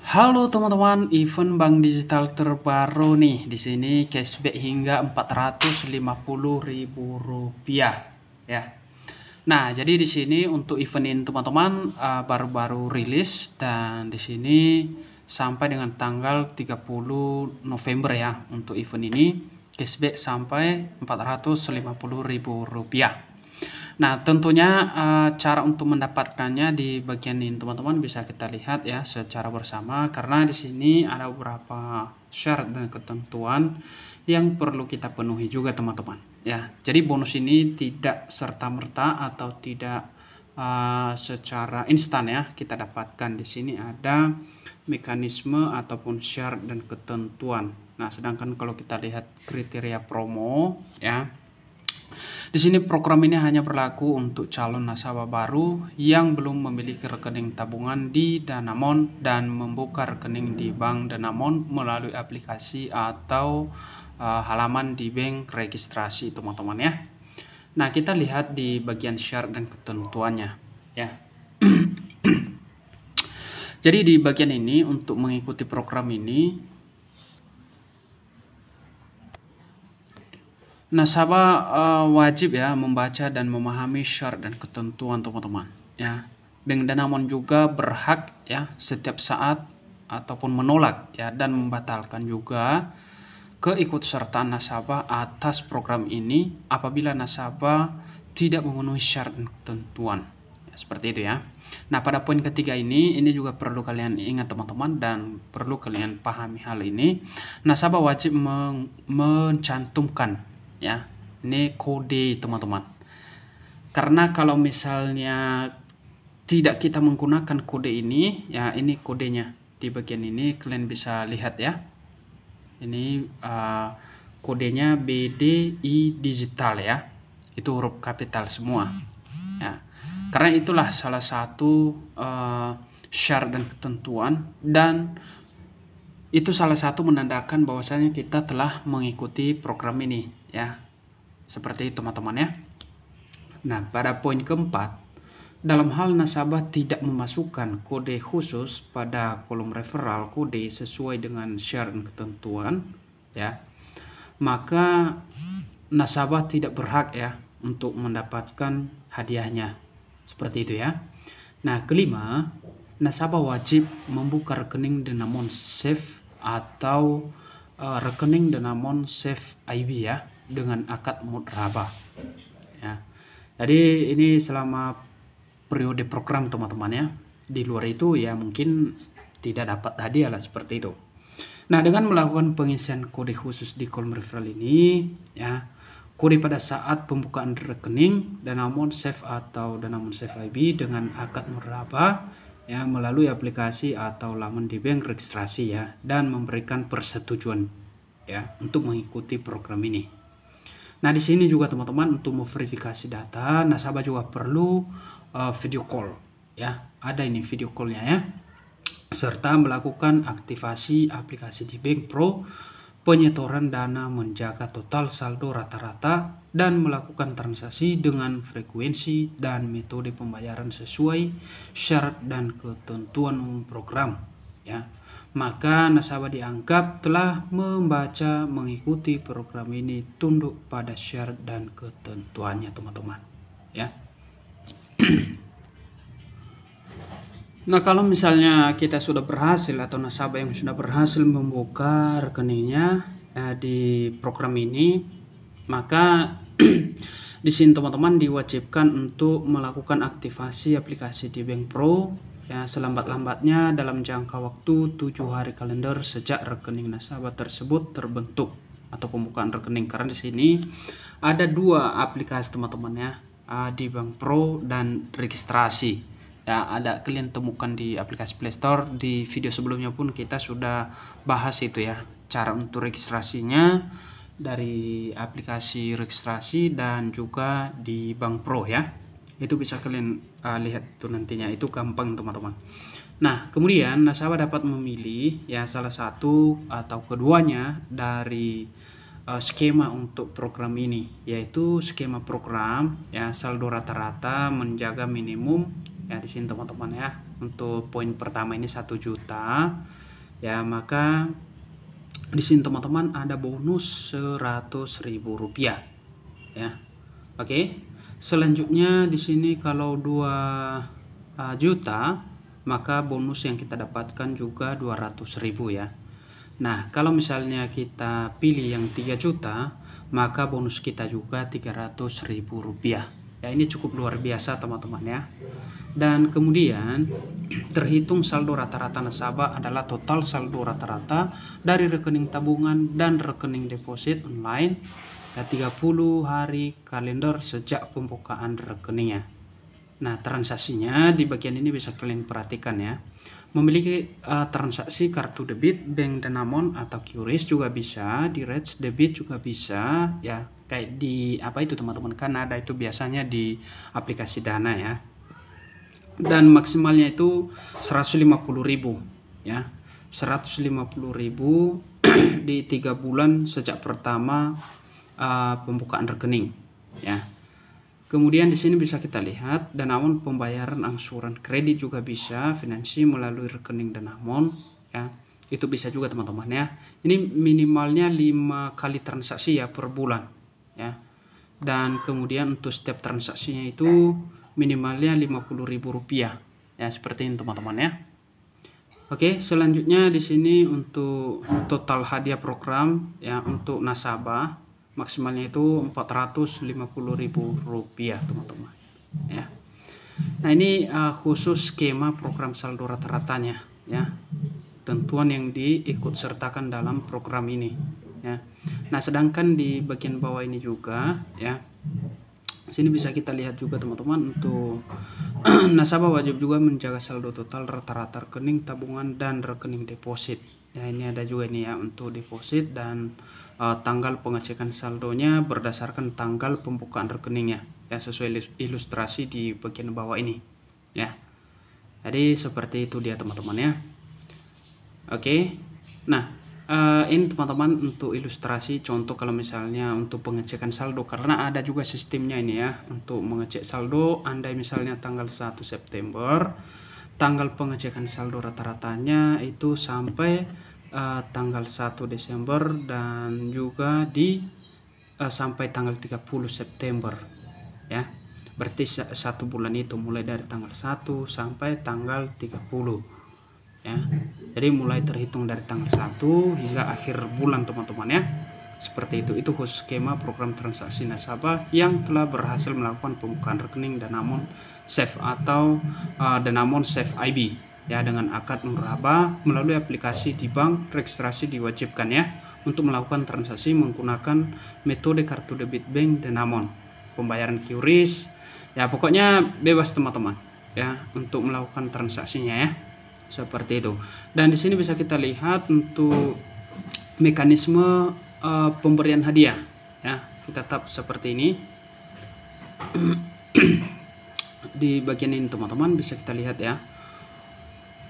Halo teman-teman, event bank digital terbaru nih. Di sini cashback hingga Rp450.000 ya. Nah, jadi di sini untuk event ini teman-teman baru-baru rilis dan di sini sampai dengan tanggal 30 November ya untuk event ini cashback sampai Rp450.000. Nah, tentunya cara untuk mendapatkannya di bagian ini teman-teman bisa kita lihat ya secara bersama karena di sini ada beberapa syarat dan ketentuan yang perlu kita penuhi juga teman-teman ya. Jadi bonus ini tidak serta-merta atau tidak secara instan ya kita dapatkan. Di sini ada mekanisme ataupun syarat dan ketentuan. Nah, sedangkan kalau kita lihat kriteria promo ya, di sini program ini hanya berlaku untuk calon nasabah baru yang belum memiliki rekening tabungan di Danamon dan membuka rekening di Bank Danamon melalui aplikasi atau halaman di bank registrasi teman-teman ya. Nah, kita lihat di bagian syarat dan ketentuannya ya. Jadi di bagian ini untuk mengikuti program ini nasabah wajib ya membaca dan memahami syarat dan ketentuan teman-teman ya. Bank Danamon juga berhak ya setiap saat ataupun menolak ya dan membatalkan juga keikutsertaan nasabah atas program ini apabila nasabah tidak memenuhi syarat dan ketentuan ya, seperti itu ya. Nah, pada poin ketiga ini juga perlu kalian ingat teman-teman dan perlu kalian pahami hal ini. Nasabah wajib mencantumkan ya ini kode teman-teman, karena kalau misalnya tidak kita menggunakan kode ini ya, ini kodenya di bagian ini kalian bisa lihat ya, ini kodenya BDI digital ya, itu huruf kapital semua ya, karena itulah salah satu syarat dan ketentuan dan itu salah satu menandakan bahwasanya kita telah mengikuti program ini ya, seperti itu teman-teman ya. Nah, pada poin keempat, dalam hal nasabah tidak memasukkan kode khusus pada kolom referral kode sesuai dengan syarat dan ketentuan ya, maka nasabah tidak berhak ya untuk mendapatkan hadiahnya, seperti itu ya. Nah, kelima, nasabah wajib membuka rekening Danamon Save atau rekening Danamon Save IB ya dengan akad mudharabah ya. Jadi ini selama periode program teman-teman ya. Di luar itu ya mungkin tidak dapat hadiah lah, seperti itu. Nah, dengan melakukan pengisian kode khusus di kolom referral ini ya, kode pada saat pembukaan rekening Danamon Save atau Danamon Save IB dengan akad mudharabah ya melalui aplikasi atau laman di bank registrasi ya, dan memberikan persetujuan ya untuk mengikuti program ini. Nah, di sini juga teman-teman untuk memverifikasi data nasabah juga perlu video call ya, ada ini video callnya ya, serta melakukan aktivasi aplikasi di Bank Pro, penyetoran dana, menjaga total saldo rata-rata, dan melakukan transaksi dengan frekuensi dan metode pembayaran sesuai syarat dan ketentuan program ya. Maka nasabah dianggap telah membaca, mengikuti program ini, tunduk pada syarat dan ketentuannya teman-teman ya. Nah, kalau misalnya kita sudah berhasil atau nasabah yang sudah berhasil membuka rekeningnya di program ini, maka di sini teman-teman diwajibkan untuk melakukan aktivasi aplikasi di Bank Pro ya selambat-lambatnya dalam jangka waktu 7 hari kalender sejak rekening nasabah tersebut terbentuk atau pembukaan rekening. Karena di sini ada dua aplikasi teman-teman ya, di Bank Pro dan registrasi ya, ada kalian temukan di aplikasi Play Store. Di video sebelumnya pun kita sudah bahas itu ya, cara untuk registrasinya dari aplikasi registrasi dan juga di Bank Pro ya. Itu bisa kalian lihat tuh nantinya, itu gampang teman-teman. Nah, kemudian nasabah dapat memilih ya salah satu atau keduanya dari skema untuk program ini, yaitu skema program ya saldo rata-rata menjaga minimum ya di sini teman-teman ya. Untuk poin pertama ini 1 juta ya, maka di sini teman-teman ada bonus Rp100.000 ya. Oke. Selanjutnya di sini kalau 2 juta, maka bonus yang kita dapatkan juga 200.000 ya. Nah, kalau misalnya kita pilih yang 3 juta, maka bonus kita juga Rp300.000 ya. Ini cukup luar biasa teman-teman ya. Dan kemudian terhitung saldo rata-rata nasabah adalah total saldo rata-rata dari rekening tabungan dan rekening deposit online ya, 30 hari kalender sejak pembukaan rekeningnya. Nah, transaksinya di bagian ini bisa kalian perhatikan ya. Memiliki transaksi kartu debit, bank Danamon atau QRIS juga bisa, di Reds debit juga bisa ya. Kayak di apa itu teman-teman, kan ada itu biasanya di aplikasi Dana ya. Dan maksimalnya itu 150.000 ya. 150.000 di 3 bulan sejak pertama pembukaan rekening ya. Kemudian di sini bisa kita lihat Danamon pembayaran angsuran kredit juga bisa, finansi melalui rekening Danamon ya. Itu bisa juga teman-teman ya. Ini minimalnya 5 kali transaksi ya per bulan ya. Dan kemudian untuk setiap transaksinya itu minimalnya Rp50.000 ya, seperti ini teman-teman ya. Oke, selanjutnya di sini untuk total hadiah program ya untuk nasabah maksimalnya itu Rp450.000 teman-teman ya. Nah, ini khusus skema program saldo rata-ratanya ya, tentuan yang diikut sertakan dalam program ini ya. Nah, sedangkan di bagian bawah ini juga ya, sini bisa kita lihat juga teman-teman untuk nasabah wajib juga menjaga saldo total rata-rata rekening tabungan dan rekening deposit ya. Ini ada juga ini ya untuk deposit dan tanggal pengecekan saldonya berdasarkan tanggal pembukaan rekeningnya ya, sesuai ilustrasi di bagian bawah ini ya. Jadi seperti itu dia teman-teman ya. Oke. Nah, ini teman-teman untuk ilustrasi contoh kalau misalnya untuk pengecekan saldo, karena ada juga sistemnya ini ya untuk mengecek saldo. Andai misalnya tanggal 1 September tanggal pengecekan saldo rata-ratanya itu sampai tanggal 1 Desember dan juga di sampai tanggal 30 September ya. Berarti 1 bulan itu mulai dari tanggal 1 sampai tanggal 30 ya. Jadi mulai terhitung dari tanggal 1 hingga akhir bulan teman-teman ya. Seperti itu. Itu khusus skema program transaksi nasabah yang telah berhasil melakukan pembukaan rekening Danamon Save atau Danamon Save IB ya dengan akad niraba melalui aplikasi di bank. Registrasi diwajibkan ya untuk melakukan transaksi menggunakan metode kartu debit bank Danamon, pembayaran QRIS ya, pokoknya bebas teman-teman ya untuk melakukan transaksinya ya. Seperti itu. Dan di sini bisa kita lihat untuk mekanisme pemberian hadiah ya. Kita tap seperti ini. Di bagian ini teman-teman bisa kita lihat ya.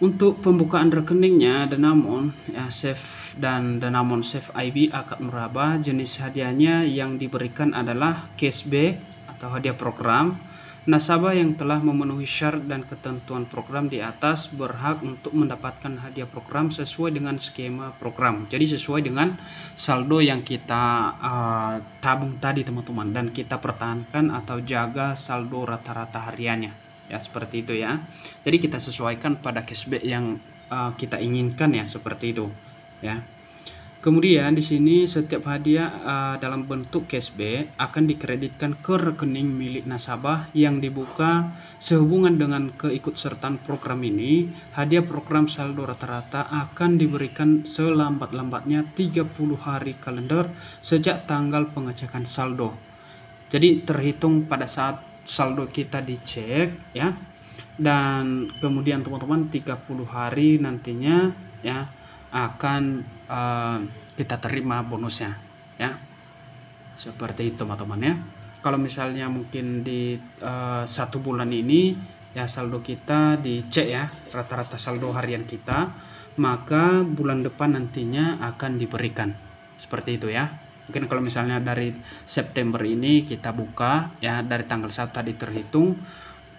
Untuk pembukaan rekeningnya Danamon ya, Save dan Danamon Save IB akad niraba, jenis hadiahnya yang diberikan adalah cashback atau hadiah program. Nasabah yang telah memenuhi syarat dan ketentuan program di atas berhak untuk mendapatkan hadiah program sesuai dengan skema program. Jadi sesuai dengan saldo yang kita tabung tadi teman-teman, dan kita pertahankan atau jaga saldo rata-rata hariannya ya, seperti itu ya. Jadi kita sesuaikan pada cashback yang kita inginkan ya, seperti itu ya. Kemudian di sini setiap hadiah dalam bentuk cashback akan dikreditkan ke rekening milik nasabah yang dibuka sehubungan dengan keikutsertaan program ini. Hadiah program saldo rata-rata akan diberikan selambat-lambatnya 30 hari kalender sejak tanggal pengecekan saldo. Jadi terhitung pada saat saldo kita dicek ya, dan kemudian teman-teman 30 hari nantinya ya akan kita terima bonusnya ya, seperti itu teman-teman ya. Kalau misalnya mungkin di 1 bulan ini ya saldo kita dicek ya, rata-rata saldo harian kita, maka bulan depan nantinya akan diberikan seperti itu ya. Mungkin kalau misalnya dari September ini kita buka ya, dari tanggal 1 tadi terhitung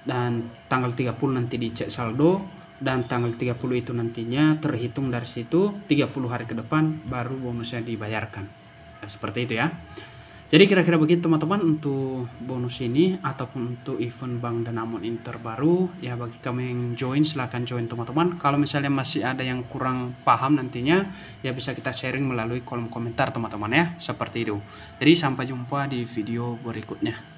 dan tanggal 30 nanti dicek saldo, dan tanggal 30 itu nantinya terhitung dari situ 30 hari ke depan baru bonusnya dibayarkan. Nah, seperti itu ya. Jadi kira-kira begitu teman-teman untuk bonus ini ataupun untuk event Bank Danamon ini terbaru. Ya bagi kamu yang join silahkan join teman-teman. Kalau misalnya masih ada yang kurang paham nantinya ya bisa kita sharing melalui kolom komentar teman-teman ya. Seperti itu. Jadi sampai jumpa di video berikutnya.